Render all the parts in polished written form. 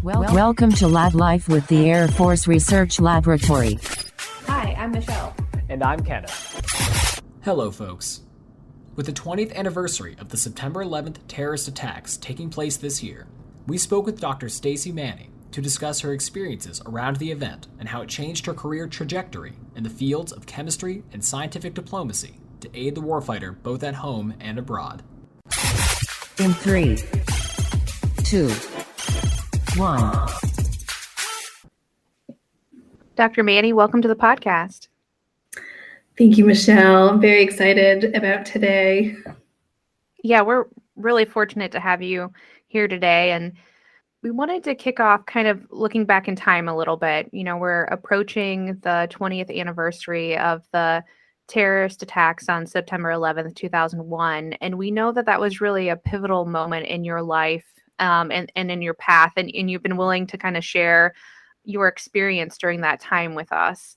Welcome to Lab Life with the Air Force Research Laboratory. Hi, I'm Michelle. And I'm Kenneth. Hello, folks. With the 20th anniversary of the September 11th terrorist attacks taking place this year, we spoke with Dr. Stacy Manni to discuss her experiences around the event and how it changed her career trajectory in the fields of chemistry and scientific diplomacy to aid the warfighter both at home and abroad. In 3, 2, 1. Dr. Manni, welcome to the podcast. Thank you, Michelle. I'm very excited about today. Yeah, we're really fortunate to have you here today. And we wanted to kick off kind of looking back in time a little bit. You know, we're approaching the 20th anniversary of the terrorist attacks on September 11th, 2001. And we know that that was really a pivotal moment in your life and in your path. And you've been willing to kind of share your experience during that time with us.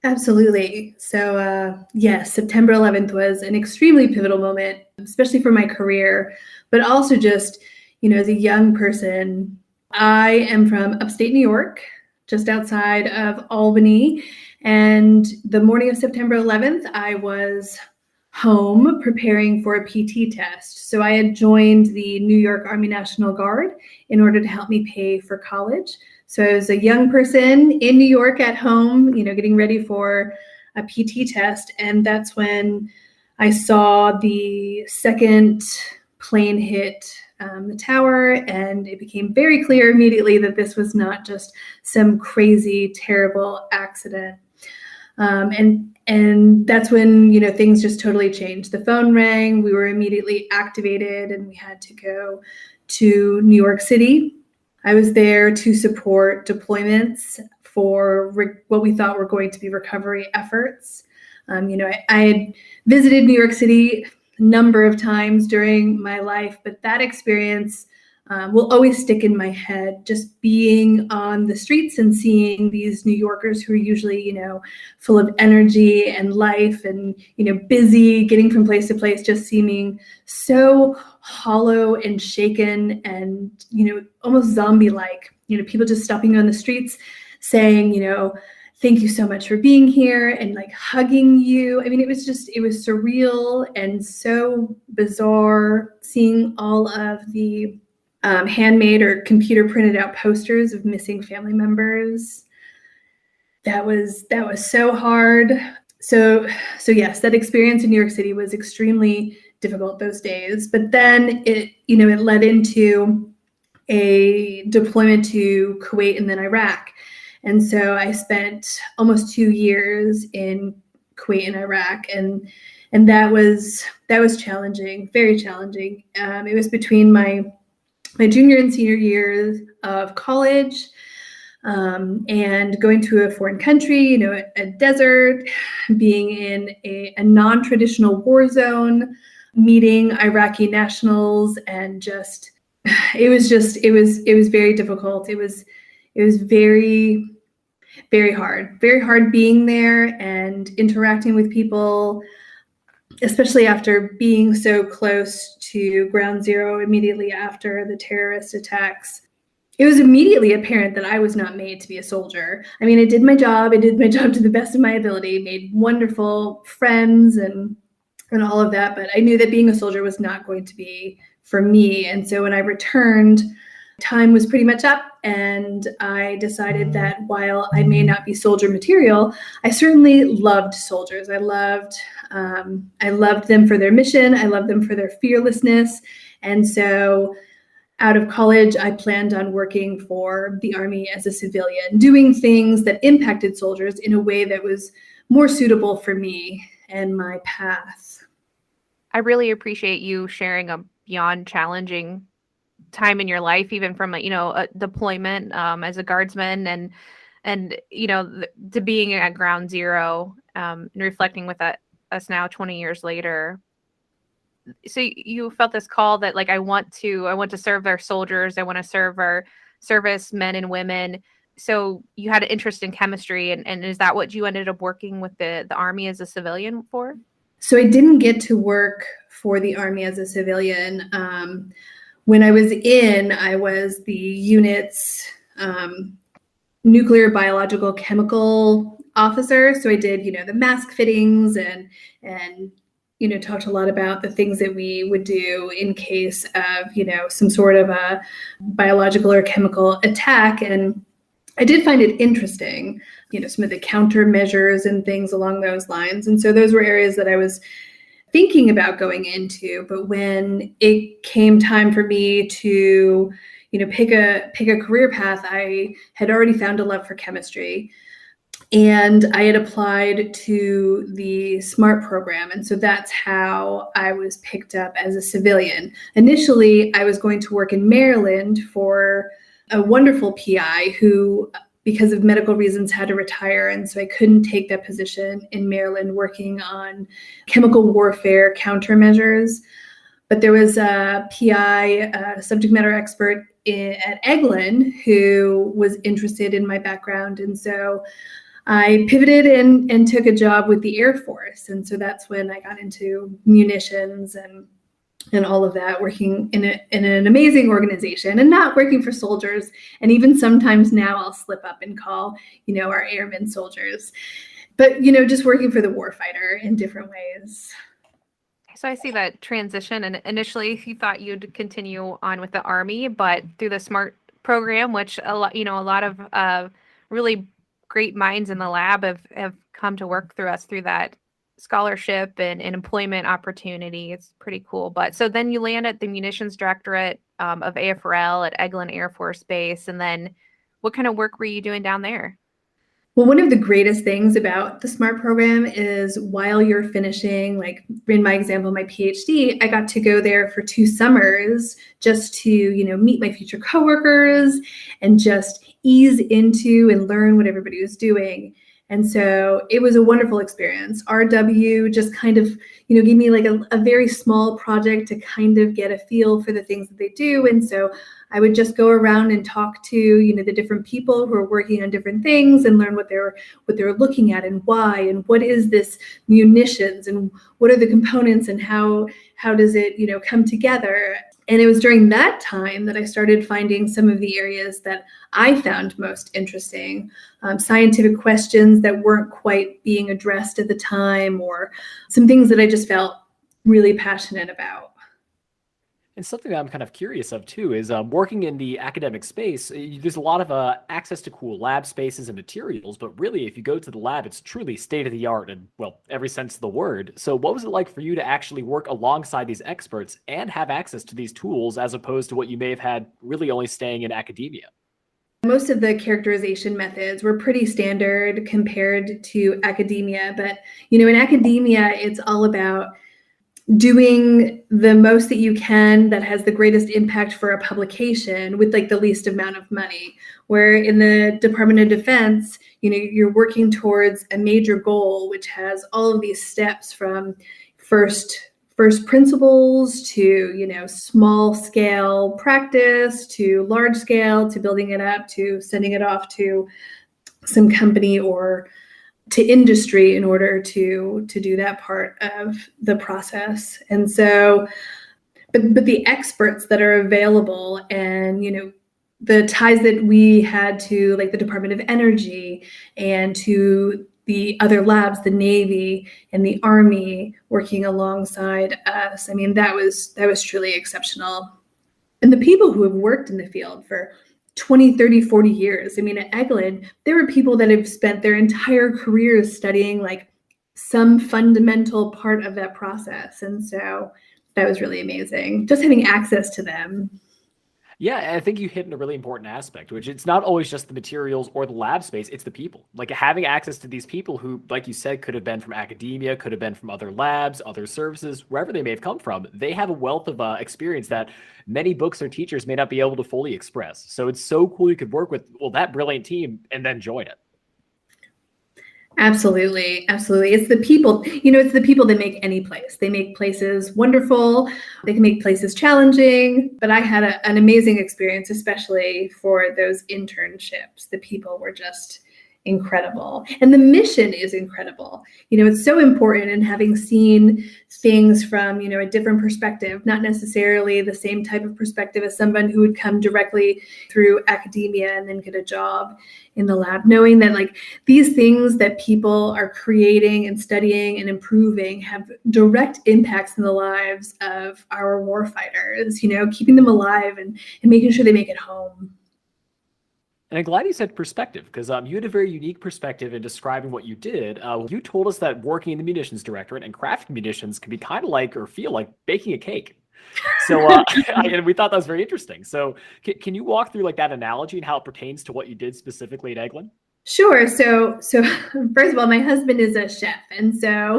Absolutely. So, yes, September 11th was an extremely pivotal moment, especially for my career, but also just, as a young person. I am from upstate New York, just outside of Albany. And the morning of September 11th, I was home preparing for a PT test. So I had joined the New York Army National Guard in order to help me pay for college. So I was a young person in New York at home, getting ready for a PT test. And that's when I saw the second plane hit the tower, and it became very clear immediately that this was not just some crazy, terrible accident. And that's when, things just totally changed. The phone rang, we were immediately activated, and we had to go to New York City. I was there to support deployments for what we thought were going to be recovery efforts. I had visited New York City a number of times during my life, but that experience will always stick in my head, just being on the streets and seeing these New Yorkers who are usually, full of energy and life and, busy, getting from place to place, just seeming so hollow and shaken and, almost zombie-like, people just stopping on the streets saying, thank you so much for being here, and like hugging you. I mean, it was surreal and so bizarre seeing all of the handmade or computer printed out posters of missing family members. That was so hard. So yes, that experience in New York City was extremely difficult those days. But then it led into a deployment to Kuwait and then Iraq. And so I spent almost 2 years in Kuwait and Iraq, and that was challenging, very challenging. It was between my junior and senior years of college, and going to a foreign country, a desert, being in a non-traditional war zone, meeting Iraqi nationals, and it was very difficult. It was very, very hard being there and interacting with people, especially after being so close to ground zero immediately after the terrorist attacks. It was immediately apparent that I was not made to be a soldier. I mean, I did my job to the best of my ability, made wonderful friends and all of that, but I knew that being a soldier was not going to be for me. And so when I returned, time was pretty much up, and I decided that while I may not be soldier material, I certainly loved soldiers. I loved them for their mission. I loved them for their fearlessness. And so out of college, I planned on working for the Army as a civilian, doing things that impacted soldiers in a way that was more suitable for me and my path. I really appreciate you sharing a beyond challenging time in your life, even from a deployment as a guardsman and to being at ground zero, and reflecting with us now 20 years later. So you felt this call that I want to serve our soldiers. I want to serve our service men and women. So you had an interest in chemistry, and is that what you ended up working with the Army as a civilian for? So I didn't get to work for the Army as a civilian. when I was I was the unit's nuclear biological chemical officer. So I did, the mask fittings and talked a lot about the things that we would do in case of, some sort of a biological or chemical attack. And I did find it interesting, some of the countermeasures and things along those lines. And so those were areas that I was thinking about going into. But when it came time for me to, pick a career path, I had already found a love for chemistry. And I had applied to the SMART program. And so that's how I was picked up as a civilian. Initially, I was going to work in Maryland for a wonderful PI who, because of medical reasons, had to retire. And so I couldn't take that position in Maryland working on chemical warfare countermeasures. But there was a PI, a subject matter expert at Eglin, who was interested in my background. And so I pivoted and took a job with the Air Force. And so that's when I got into munitions and all of that, working in an amazing organization and not working for soldiers. And even sometimes now I'll slip up and call, our airmen soldiers, but, just working for the warfighter in different ways. So I see that transition, and initially you thought you'd continue on with the Army, but through the SMART program, which a lot of really great minds in the lab have come to work through us through that scholarship and employment opportunity. It's pretty cool. But so then you land at the munitions directorate of AFRL at Eglin Air Force Base. And then what kind of work were you doing down there? Well, one of the greatest things about the SMART program is while you're finishing, like in my example, my PhD, I got to go there for 2 summers just to, meet my future coworkers and just ease into and learn what everybody was doing. And so it was a wonderful experience. RW just kind of, gave me like a very small project to kind of get a feel for the things that they do. And so I would just go around and talk to, the different people who are working on different things and learn what they're looking at and why, and what is this munitions and what are the components and how does it, come together. And it was during that time that I started finding some of the areas that I found most interesting, scientific questions that weren't quite being addressed at the time, or some things that I just felt really passionate about. And something that I'm kind of curious of too is working in the academic space, there's a lot of access to cool lab spaces and materials, but really if you go to the lab, it's truly state of the art in, well, every sense of the word. So what was it like for you to actually work alongside these experts and have access to these tools as opposed to what you may have had really only staying in academia? Most of the characterization methods were pretty standard compared to academia, but in academia, it's all about doing the most that you can that has the greatest impact for a publication with like the least amount of money. Where in the Department of Defense, you're working towards a major goal, which has all of these steps from first principles to, small scale practice to large scale to building it up to sending it off to some company or to industry in order to do that part of the process. And so, but the experts that are available and, the ties that we had to like the Department of Energy and to the other labs, the Navy and the Army working alongside us. I mean, that was truly exceptional. And the people who have worked in the field for 20, 30, 40 years. I mean, at Eglin, there were people that have spent their entire careers studying like some fundamental part of that process. And so that was really amazing, just having access to them. Yeah, I think you hit on a really important aspect, which it's not always just the materials or the lab space, it's the people. Like having access to these people who, like you said, could have been from academia, could have been from other labs, other services, wherever they may have come from. They have a wealth of experience that many books or teachers may not be able to fully express. So it's so cool you could work with, that brilliant team and then join it. Absolutely. Absolutely. It's the people, it's the people that make any place. They make places wonderful. They can make places challenging, but I had an amazing experience, especially for those internships. The people were just incredible. And the mission is incredible. It's so important, and having seen things from, a different perspective, not necessarily the same type of perspective as someone who would come directly through academia and then get a job in the lab, knowing that like these things that people are creating and studying and improving have direct impacts in the lives of our warfighters, keeping them alive and making sure they make it home. And I'm glad you said perspective, because you had a very unique perspective in describing what you did. You told us that working in the munitions directorate and crafting munitions can be kind of like, or feel like, baking a cake. So and we thought that was very interesting. So can you walk through like that analogy and how it pertains to what you did specifically at Eglin? Sure. So first of all, my husband is a chef. And so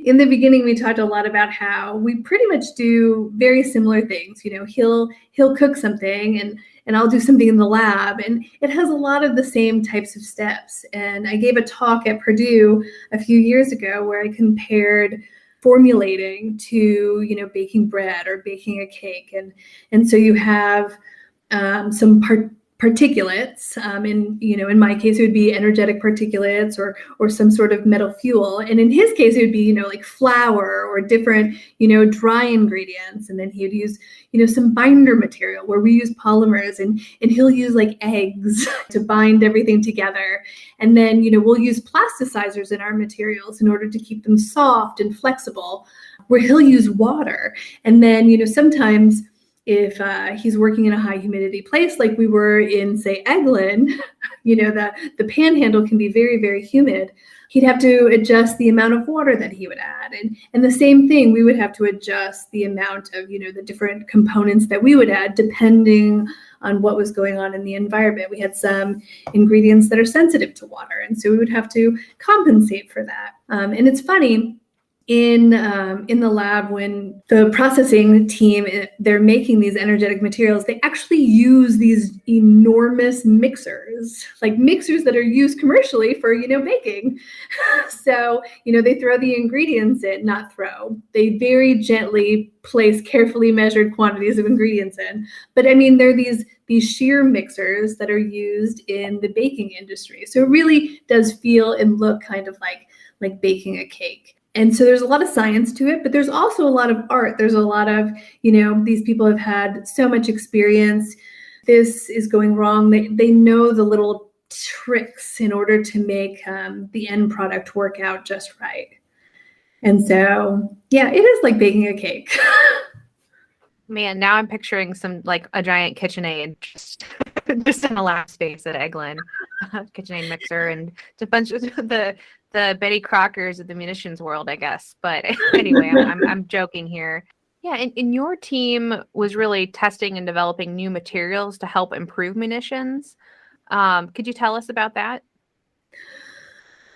in the beginning, we talked a lot about how we pretty much do very similar things. He'll cook something and I'll do something in the lab, and it has a lot of the same types of steps. And I gave a talk at Purdue a few years ago where I compared formulating to, baking bread or baking a cake. And so you have some particulates, in my case, it would be energetic particulates or some sort of metal fuel. And in his case, it would be, like flour or different, dry ingredients. And then he would use, some binder material where we use polymers, and he'll use like eggs to bind everything together. And then, we'll use plasticizers in our materials in order to keep them soft and flexible, where he'll use water. And then, sometimes if he's working in a high humidity place, like we were in, say, Eglin, the panhandle can be very, very humid. He'd have to adjust the amount of water that he would add. And the same thing, we would have to adjust the amount of, the different components that we would add depending on what was going on in the environment. We had some ingredients that are sensitive to water, and so we would have to compensate for that. And it's funny, in the lab, when the processing team, they're making these energetic materials, they actually use these enormous mixers, like mixers that are used commercially for, baking. So, they throw the ingredients in, they very gently place carefully measured quantities of ingredients in. But I mean, they're these shear mixers that are used in the baking industry. So it really does feel and look kind of like baking a cake. And so there's a lot of science to it, but there's also a lot of art. There's a lot of, these people have had so much experience. This is going wrong. They know the little tricks in order to make the end product work out just right. And so, yeah, it is like baking a cake. Man, now I'm picturing some like a giant KitchenAid just in a lab space at Eglin, KitchenAid mixer, and a bunch of the Betty Crockers of the munitions world, I guess. But anyway, I'm joking here. Yeah, and your team was really testing and developing new materials to help improve munitions. Could you tell us about that?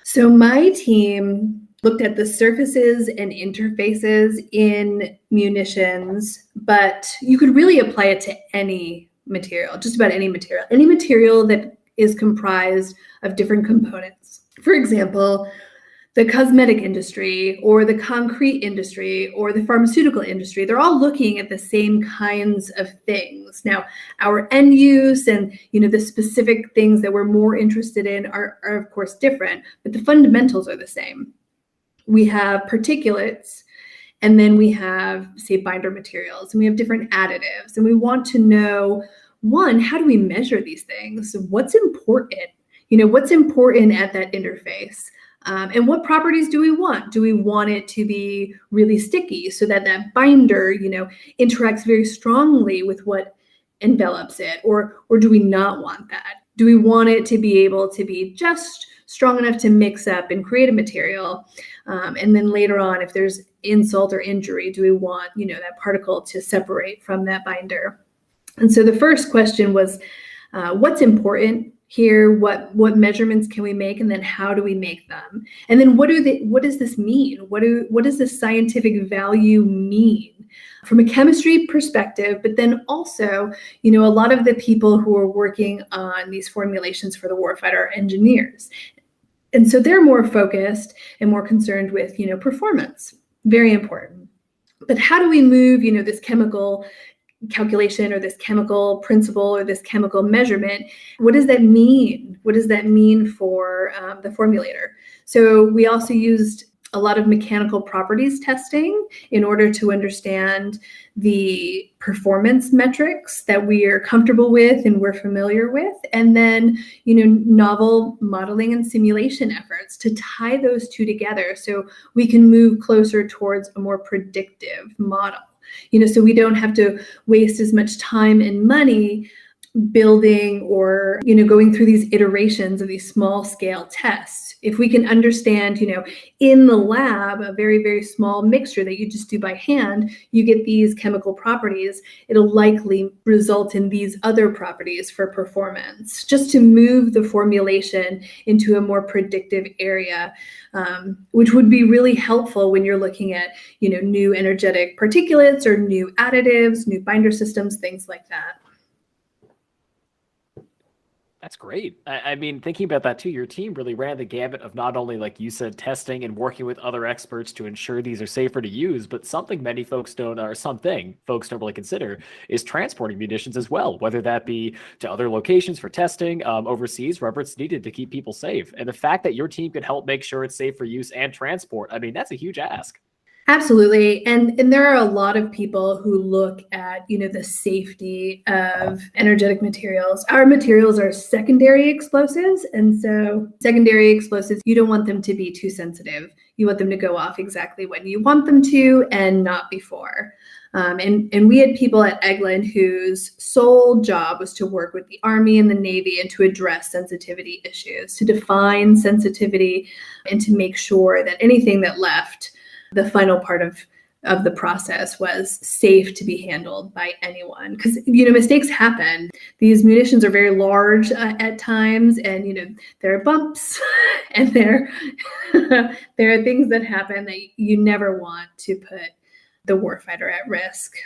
So my team looked at the surfaces and interfaces in munitions, but you could really apply it to any material, just about any material that is comprised of different components. For example, the cosmetic industry or the concrete industry or the pharmaceutical industry, they're all looking at the same kinds of things. Now, our end use and the specific things that we're more interested in are of course different, but the fundamentals are the same. We have particulates, and then we have, say, binder materials, and we have different additives, and we want to know, one, how do we measure these things? What's important? What's important at that interface? And what properties do we want? Do we want it to be really sticky so that that binder, interacts very strongly with what envelops it? Or do we not want that? Do we want it to be able to be just strong enough to mix up and create a material? And then later on, if there's insult or injury, do we want, that particle to separate from that binder? And so the first question was, what's important here? What measurements can we make? And then how do we make them? And then what does this mean? What does this scientific value mean from a chemistry perspective? But then also, a lot of the people who are working on these formulations for the warfighter are engineers. And so they're more focused and more concerned with, performance. Very important. But how do we move, this chemical calculation or this chemical principle or this chemical measurement. What does that mean? What does that mean for the formulator? So we also used a lot of mechanical properties testing in order to understand the performance metrics that we are comfortable with and we're familiar with. And then, novel modeling and simulation efforts to tie those two together so we can move closer towards a more predictive model. So we don't have to waste as much time and money building or, going through these iterations of these small scale tests. If we can understand, in the lab, a very, very small mixture that you just do by hand, you get these chemical properties, it'll likely result in these other properties for performance, just to move the formulation into a more predictive area, which would be really helpful when you're looking at, new energetic particulates or new additives, new binder systems, things like that. That's great. I mean, thinking about that too, your team really ran the gamut of not only, like you said, testing and working with other experts to ensure these are safer to use, but something folks don't really consider is transporting munitions as well, whether that be to other locations for testing, overseas, wherever it's needed to keep people safe. And the fact that your team can help make sure it's safe for use and transport, I mean, that's a huge ask. Absolutely. And there are a lot of people who look at, the safety of energetic materials. Our materials are secondary explosives. And so secondary explosives, you don't want them to be too sensitive. You want them to go off exactly when you want them to and not before. And we had people at Eglin whose sole job was to work with the Army and the Navy and to address sensitivity issues, to define sensitivity and to make sure that anything that left the final part of the process was safe to be handled by anyone. Because, mistakes happen. These munitions are very large at times, and, there are bumps and there are things that happen that you never want to put the warfighter at risk.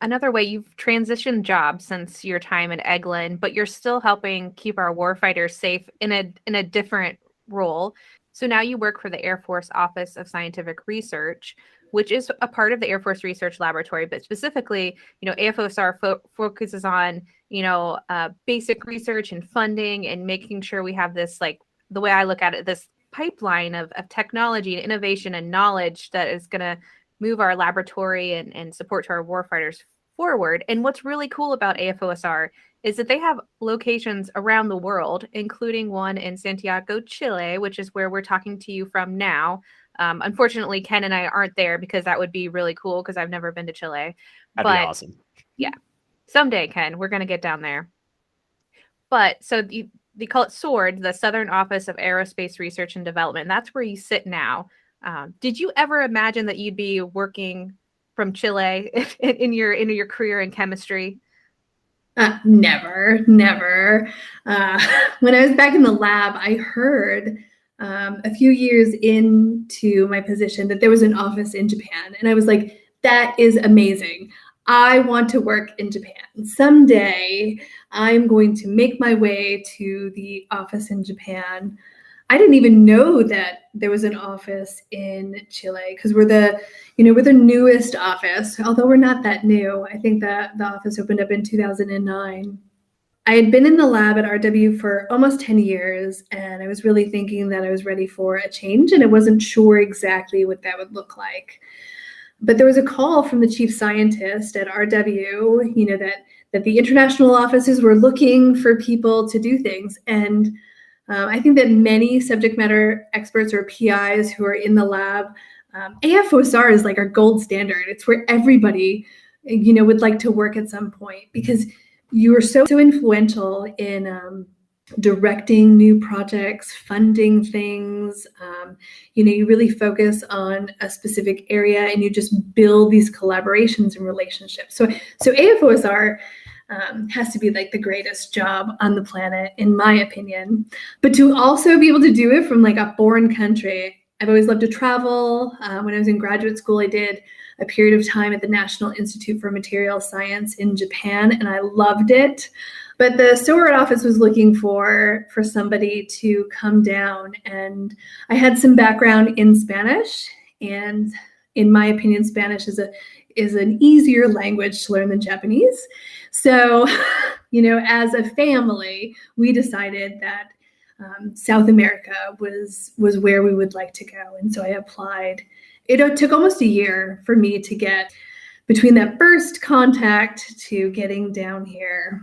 Another way, you've transitioned jobs since your time at Eglin, but you're still helping keep our warfighters safe in a different role. So now you work for the Air Force Office of Scientific Research, which is a part of the Air Force Research Laboratory, but specifically, AFOSR focuses on, basic research and funding and making sure we have this, like, the way I look at it, this pipeline of technology and innovation and knowledge that is going to move our laboratory and support to our warfighters forward. And what's really cool about AFOSR is that they have locations around the world, including one in Santiago, Chile, which is where we're talking to you from now. Unfortunately, Ken and I aren't there because that would be really cool because I've never been to Chile. That'd be awesome. Yeah. Someday, Ken, we're going to get down there. But so they call it SWORD, the Southern Office of Aerospace Research and Development. And that's where you sit now. Did you ever imagine that you'd be working from Chile in your career in chemistry? Never. When I was back in the lab, I heard a few years into my position that there was an office in Japan. And I was like, that is amazing. I want to work in Japan. Someday I'm going to make my way to the office in Japan. I didn't even know that there was an office in Chile because we're the newest office, although we're not that new. I think that the office opened up in 2009. I had been in the lab at RW for almost 10 years, and I was really thinking that I was ready for a change, and I wasn't sure exactly what that would look like. But there was a call from the chief scientist at RW, that the international offices were looking for people to do things. And I think that many subject matter experts or PIs who are in the lab, AFOSR is like our gold standard. It's where everybody, would like to work at some point because you are so influential in directing new projects, funding things. You really focus on a specific area and you just build these collaborations and relationships. So AFOSR has to be like the greatest job on the planet, in my opinion. But to also be able to do it from like a foreign country, I've always loved to travel. When I was in graduate school, I did a period of time at the National Institute for Material Science in Japan, and I loved it. But the SWORD office was looking for somebody to come down, and I had some background in Spanish, and in my opinion, Spanish is is an easier language to learn than Japanese. So, as a family, we decided that South America was where we would like to go. And so I applied. It took almost a year for me to get between that first contact to getting down here.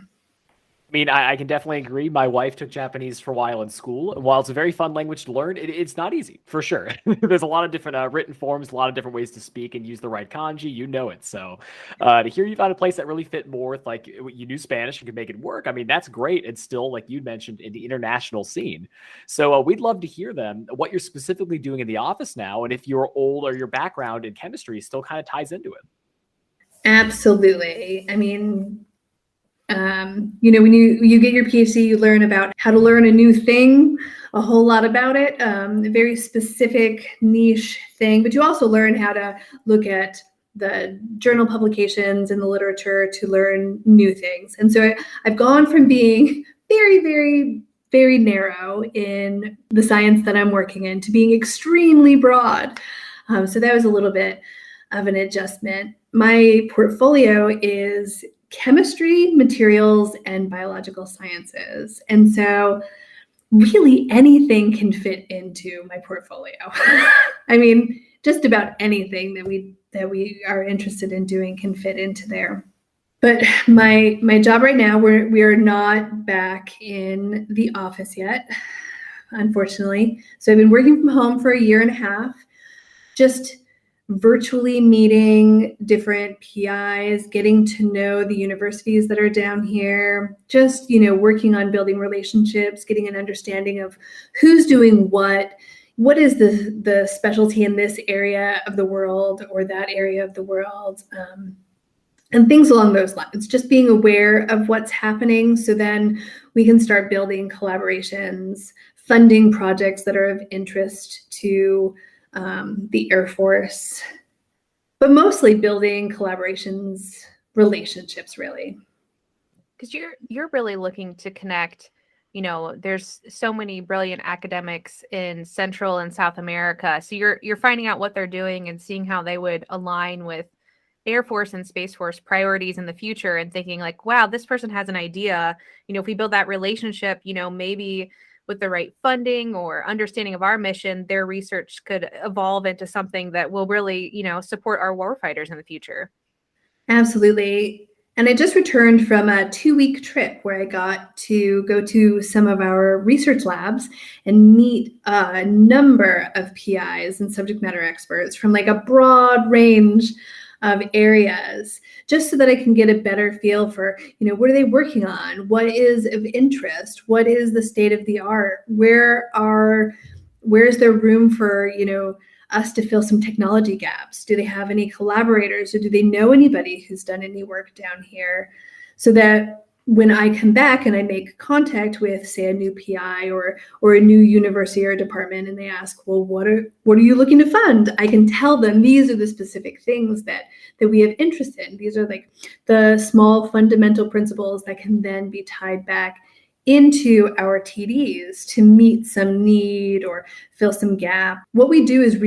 I mean, I can definitely agree. My wife took Japanese for a while in school. And while it's a very fun language to learn, it's not easy, for sure. There's a lot of different written forms, a lot of different ways to speak and use the right kanji. You know it. So to hear you found a place that really fit more with, like, you knew Spanish and could make it work, I mean, that's great. It's still, like you mentioned, in the international scene. So we'd love to hear what you're specifically doing in the office now, and if your your background in chemistry still kind of ties into it. Absolutely. I mean, when you get your PhD, you learn about how to learn a new thing, a whole lot about it, a very specific niche thing, but you also learn how to look at the journal publications and the literature to learn new things. And so I've gone from being very, very, very narrow in the science that I'm working in to being extremely broad. So that was a little bit of an adjustment. My portfolio is chemistry, materials, and biological sciences. And so really anything can fit into my portfolio. I mean, just about anything that we are interested in doing can fit into there. But my job right now, we are not back in the office yet, unfortunately. So I've been working from home for a year and a half, just virtually meeting different PIs, getting to know the universities that are down here, just, working on building relationships, getting an understanding of who's doing what is the specialty in this area of the world or that area of the world, and things along those lines. Just being aware of what's happening so then we can start building collaborations, funding projects that are of interest to the Air Force, but mostly building collaborations, relationships, really. Because you're really looking to connect. There's so many brilliant academics in Central and South America. So you're finding out what they're doing and seeing how they would align with Air Force and Space Force priorities in the future, and thinking like, wow, this person has an idea. If we build that relationship, maybe with the right funding or understanding of our mission, their research could evolve into something that will really, support our warfighters in the future. Absolutely. And I just returned from a 2-week trip where I got to go to some of our research labs and meet a number of PIs and subject matter experts from like a broad range of areas, just so that I can get a better feel for, what are they working on? What is of interest? What is the state of the art? Where's there room for, us to fill some technology gaps? Do they have any collaborators, or do they know anybody who's done any work down here? So that when I come back and I make contact with, say, a new PI or a new university or department, and they ask, well, what are you looking to fund? I can tell them these are the specific things that we have interest in. These are like the small fundamental principles that can then be tied back into our TDs to meet some need or fill some gap. What we do is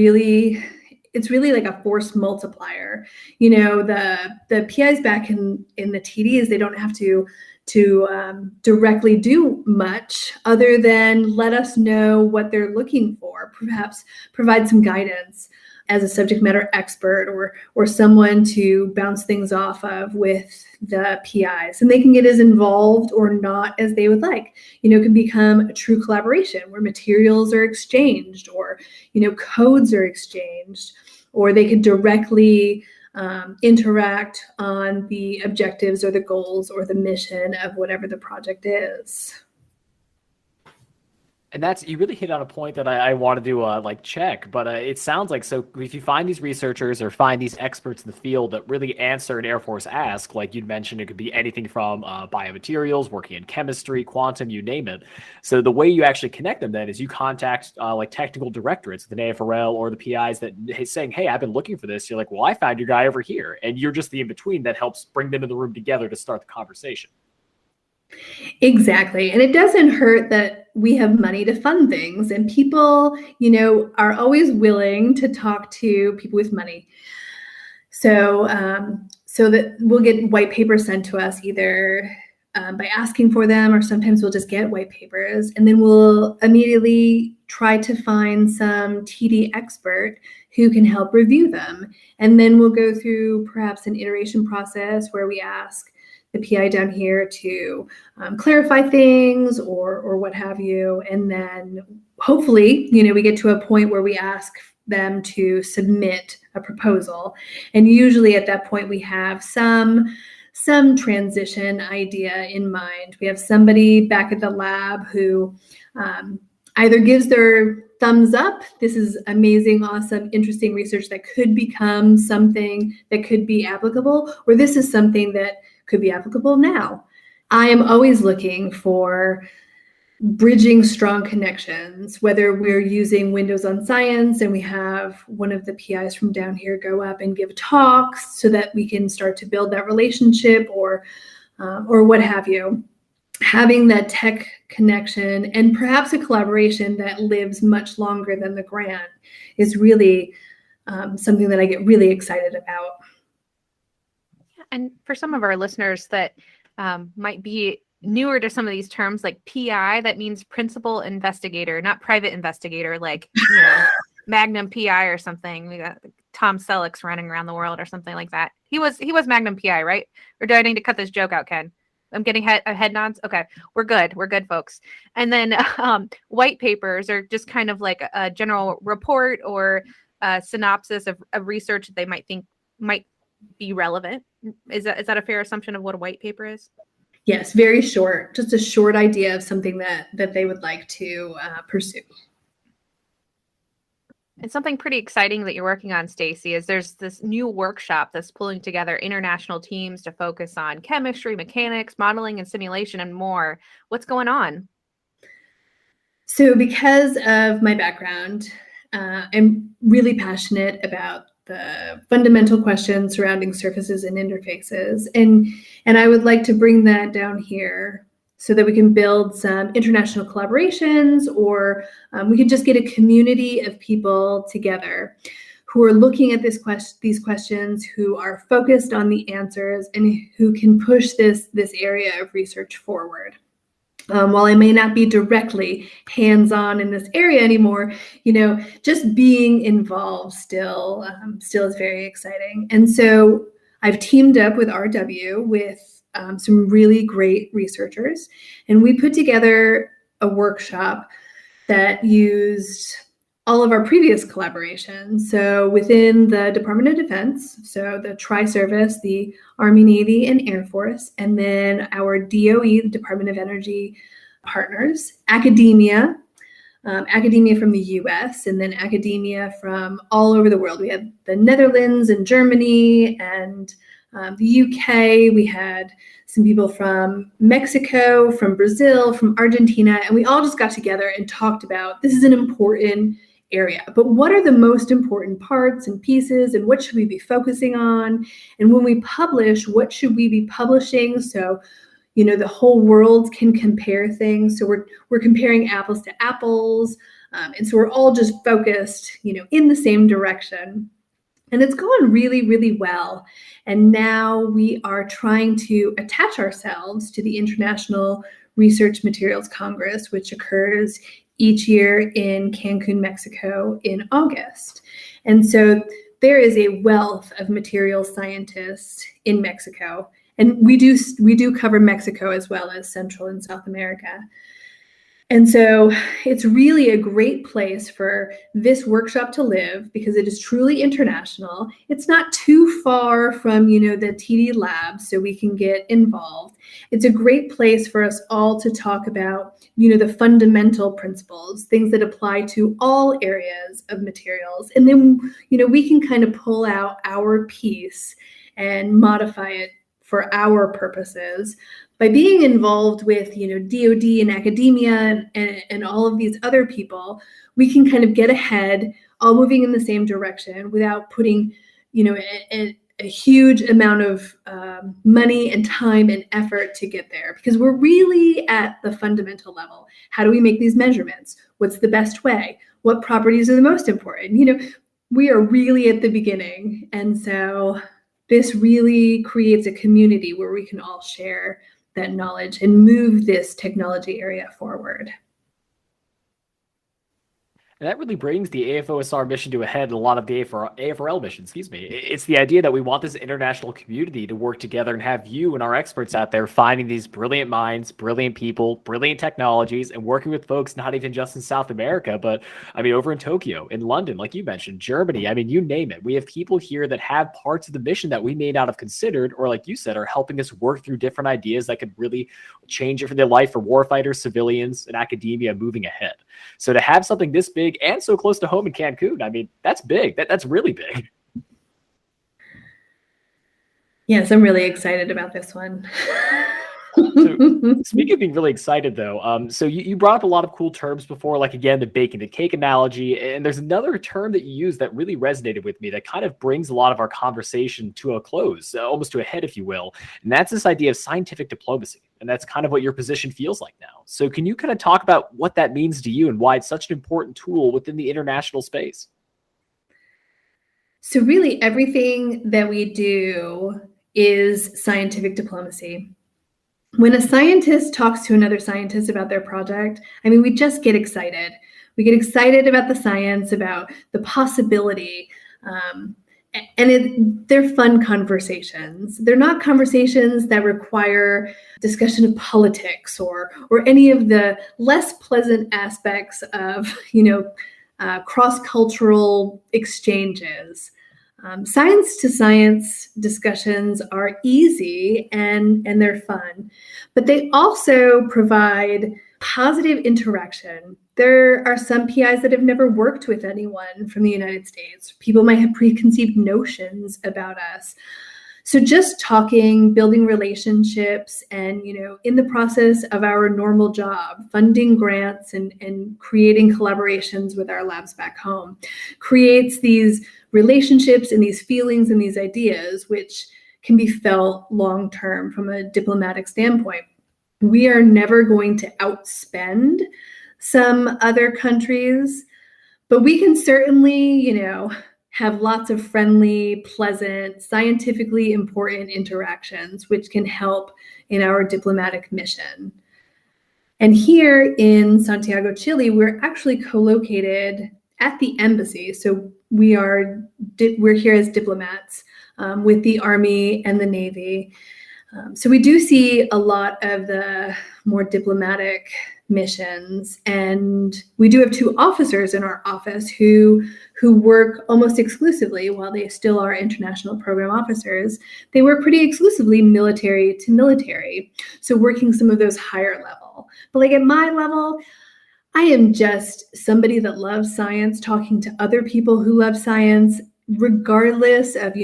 it's really like a force multiplier. The PIs back in the TDs, they don't have to directly do much other than let us know what they're looking for, perhaps provide some guidance as a subject matter expert or someone to bounce things off of with the PIs. And they can get as involved or not as they would like. It can become a true collaboration where materials are exchanged or, codes are exchanged, or they could directly interact on the objectives or the goals or the mission of whatever the project is. And you really hit on a point that I wanted to check, but it sounds like, so if you find these researchers or find these experts in the field that really answer an Air Force ask, like you'd mentioned, it could be anything from biomaterials, working in chemistry, quantum, you name it. So the way you actually connect them then is you contact technical directorates, the AFRL or the PIs that saying, hey, I've been looking for this. You're like, well, I found your guy over here. And you're just the in-between that helps bring them in the room together to start the conversation. Exactly. And it doesn't hurt that we have money to fund things, and people, are always willing to talk to people with money. So that we'll get white papers sent to us either by asking for them, or sometimes we'll just get white papers, and then we'll immediately try to find some TD expert who can help review them. And then we'll go through perhaps an iteration process where we ask the PI down here to clarify things or what have you. And then hopefully, we get to a point where we ask them to submit a proposal. And usually at that point, we have some transition idea in mind. We have somebody back at the lab who either gives their thumbs up, this is amazing, awesome, interesting research that could become something that could be applicable, or this is something that could be applicable now. I am always looking for bridging strong connections, whether we're using Windows on Science and we have one of the PIs from down here go up and give talks so that we can start to build that relationship, or what have you. Having that tech connection and perhaps a collaboration that lives much longer than the grant is really something that I get really excited about. And for some of our listeners that might be newer to some of these terms, like PI, that means principal investigator, not private investigator, like Magnum PI or something. We got Tom Selleck's running around the world or something like that. He was Magnum PI, right? Or do I need to cut this joke out, Ken? I'm getting head nods. Okay, we're good, folks. And then white papers are just kind of like a general report or a synopsis of research that they might think might be relevant. Is that a fair assumption of what a white paper is? Yes, very short, just a short idea of something that they would like to pursue. And something pretty exciting that you're working on, Stacy, is there's this new workshop that's pulling together international teams to focus on chemistry, mechanics, modeling, and simulation, and more. What's going on? So because of my background, I'm really passionate about the fundamental questions surrounding surfaces and interfaces. And I would like to bring that down here so that we can build some international collaborations, or we can just get a community of people together who are looking at these questions, who are focused on the answers, and who can push this area of research forward. While I may not be directly hands-on in this area anymore, just being involved still is very exciting. And so I've teamed up with RW with some really great researchers, and we put together a workshop that used all of our previous collaborations. So within the Department of Defense, so the Tri-Service, the Army, Navy, and Air Force, and then our DOE, the Department of Energy partners, academia from the US, and then academia from all over the world. We had the Netherlands and Germany and the UK. We had some people from Mexico, from Brazil, from Argentina, and we all just got together and talked about, this is an important area, but what are the most important parts and pieces, and what should we be focusing on? And when we publish, what should we be publishing? So, the whole world can compare things. So we're comparing apples to apples. And so we're all just focused, in the same direction. And it's going really, really well. And now we are trying to attach ourselves to the International Research Materials Congress, which occurs each year in Cancun, Mexico in August. And so there is a wealth of material scientists in Mexico. And we do cover Mexico as well as Central and South America. And so it's really a great place for this workshop to live because it is truly international. It's not too far from, the TD lab, so we can get involved. It's a great place for us all to talk about, the fundamental principles, things that apply to all areas of materials. And then, we can kind of pull out our piece and modify it for our purposes. By being involved with, DOD and academia and all of these other people, we can kind of get ahead, all moving in the same direction without putting, a huge amount of money and time and effort to get there, because we're really at the fundamental level. How do we make these measurements? What's the best way? What properties are the most important? we are really at the beginning. And so this really creates a community where we can all share that knowledge and move this technology area forward. And that really brings the AFOSR mission to a head, and a lot of the AFRL mission, excuse me. It's the idea that we want this international community to work together and have you and our experts out there finding these brilliant minds, brilliant people, brilliant technologies, and working with folks not even just in South America, but I mean, over in Tokyo, in London, like you mentioned, Germany, I mean, you name it. We have people here that have parts of the mission that we may not have considered, or like you said, are helping us work through different ideas that could really change it for their life for warfighters, civilians, and academia moving ahead. So to have something this big and so close to home in Cancun, I mean, that's big. That's really big. Yes, I'm really excited about this one. So, speaking of being really excited, though, so you brought up a lot of cool terms before, like, again, the baking the cake analogy. And there's another term that you used that really resonated with me that kind of brings a lot of our conversation to a close, almost to a head, if you will. And that's this idea of scientific diplomacy. And that's kind of what your position feels like now. So can you kind of talk about what that means to you and why it's such an important tool within the international space? So really everything that we do is scientific diplomacy. When a scientist talks to another scientist about their project, I mean, we just get excited. We get excited about the science, about the possibility. They're fun conversations. They're not conversations that require discussion of politics or any of the less pleasant aspects of, cross-cultural exchanges. Science to science discussions are easy and they're fun, but they also provide positive interaction. There are some PIs that have never worked with anyone from the United States. People might have preconceived notions about us. So just talking, building relationships, and, in the process of our normal job, funding grants and creating collaborations with our labs back home creates these relationships and these feelings and these ideas, which can be felt long-term from a diplomatic standpoint. We are never going to outspend some other countries, but we can certainly, have lots of friendly, pleasant, scientifically important interactions, which can help in our diplomatic mission. And here in Santiago, Chile, we're actually co-located at the embassy. So we're here as diplomats with the Army and the Navy. So we do see a lot of the more diplomatic missions, and we do have 2 officers in our office who work almost exclusively, while they still are international program officers, they work pretty exclusively military to military, so working some of those higher level. But like at my level, I am just somebody that loves science, talking to other people who love science, regardless of,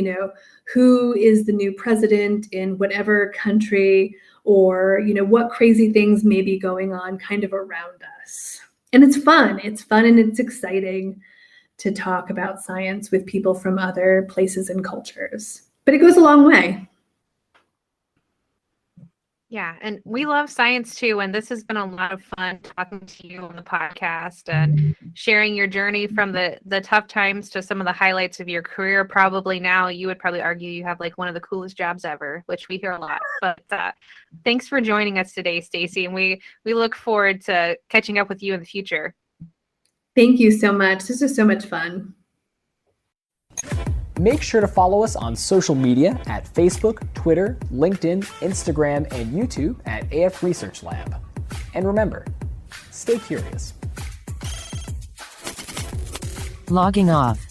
who is the new president in whatever country, or, what crazy things may be going on kind of around us. And it's fun and it's exciting to talk about science with people from other places and cultures. But it goes a long way. Yeah, and we love science too, and this has been a lot of fun talking to you on the podcast and sharing your journey from the tough times to some of the highlights of your career. Probably now you would probably argue you have like one of the coolest jobs ever, which we hear a lot. But thanks for joining us today, Stacy, and we look forward to catching up with you in the future. Thank you so much. This was so much fun. Make sure to follow us on social media at Facebook, Twitter, LinkedIn, Instagram, and YouTube at AF Research Lab. And remember, stay curious. Logging off.